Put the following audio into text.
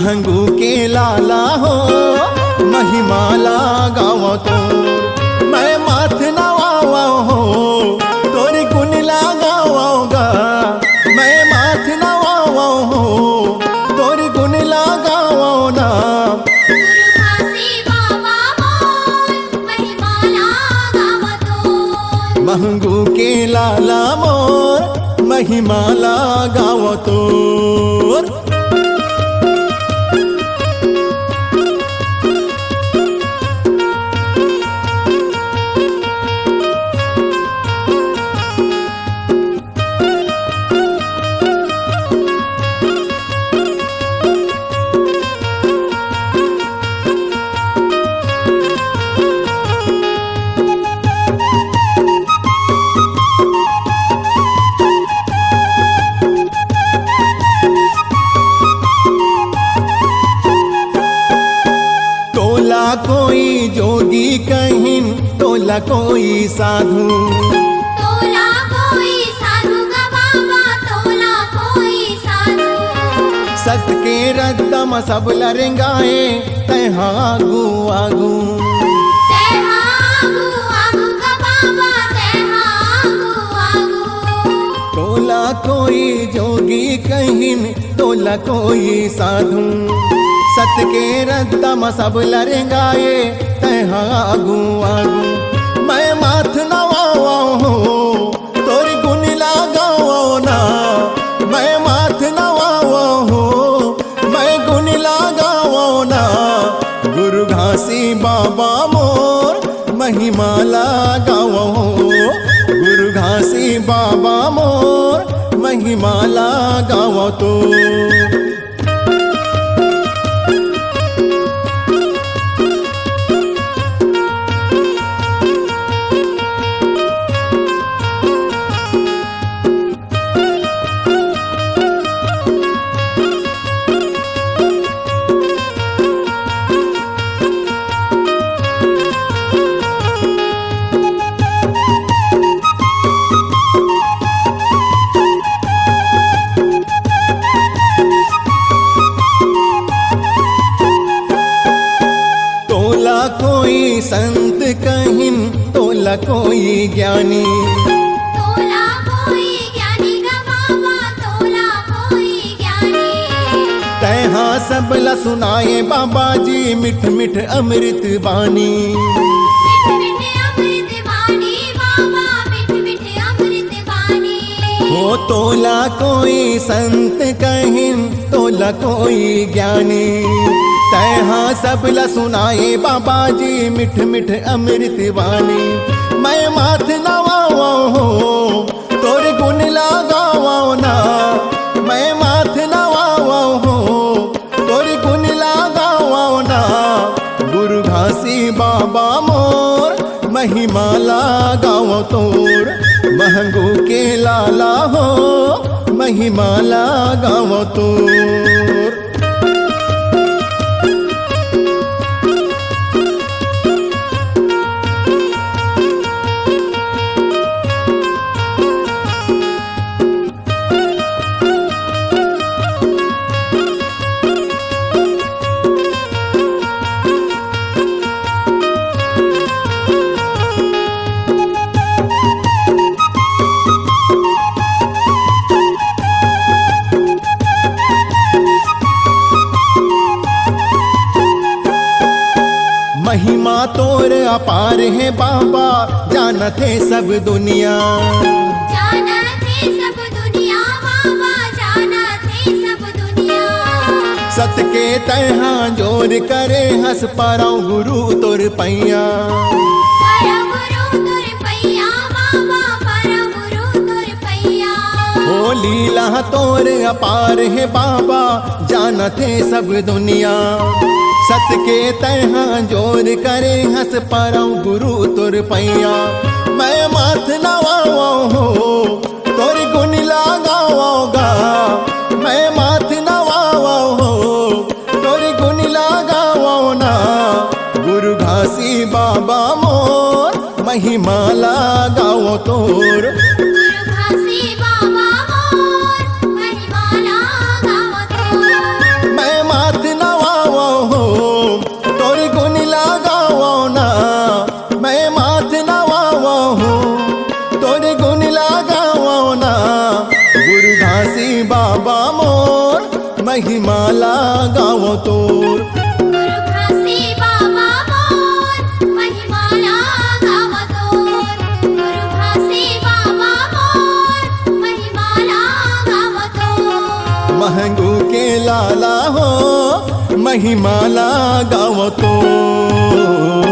महंगू के लाला हो महिमाला गावो तोर। मैं माथ नवावा हो तोरी गुण लगाओगा। मैं माथ नवावा हो तोरी गुण लगाओ ना। महंगू के लाला मोर महिमाला गावो तोर। कोई जोगी कहीं तोला कोई साधु। तोला कोई साधु गा बाबा तोला कोई साधु। सत के रद्दम सब लरेंगाए तैहा आगू आगू। तैहा आगू आगू गा बाबा तैहा आगू आगू। तोला कोई जोगी कहीं तोला कोई साधु। सत के रद्दम सब लरेंगाए तैहा आगू आगू। मैं माथ नवावा हो तोरी गुण लगाओ ना। मैं माथ नवावा हो मैं गुण लगाओ ना। गुरु घासी बाबा मोर महिमाला गाओ। गुरु घासी बाबा मोर महिमाला गाओ तो। कोई संत कहीं तोला कोई ज्ञानी। तोला कोई ज्ञानी गा बाबा तोला कोई ज्ञानी। तैहा सबला सुनाए बाबा जी मिठ मिठ अमृत बानी। मिठ मिठ अमृत बानी बाबा मिठ मिठ अमृत बानी। हो तोला कोई संत कहीं तोला कोई ज्ञानी। तैहा सबला सुनाए बाबा जी मिठ मिठ अमृत वाणी। मैं माथ नवावा हो तोरे गुण लगाओ ना। मैं माथ नवावा हो तोरे गुण लगाओ ना। गुरु घासी बाबा मोर महिमाला गाओ तोर। महंगू के लाला हो महिमाला गाओ तोर। महिमा तोर अपार है बाबा जानत है सब दुनिया। जानत है सब दुनिया बाबा जानत है सब दुनिया। सत के तैहा जोर करे हंस पाराओ गुरु तोर पैया। परम गुरु तोर पैया बाबा परम गुरु तोर पैया। ओ लीला तोर अपार है बाबा जानत है सब दुनिया। सत के तैहा जोर करे हंस पाराओ गुरु तोर पैया। मैं माथ नवावा हो तोर गुण लगाओगा। मैं माथ नवावा हो तोर गुण लगाओ ना। गुरु घासी बाबा मोर महिमाला गाओ तोर। गुरु घासी बाबा मोर महिमाला गाओ तोर। मैं माथ महिमाला गावो तोर गुरु घासी बाबा मोर महिमाला गावतोर गुरु घासी बाबा मोर महिमाला गावतोर महंगू के लाला हो महिमाला गावो तोर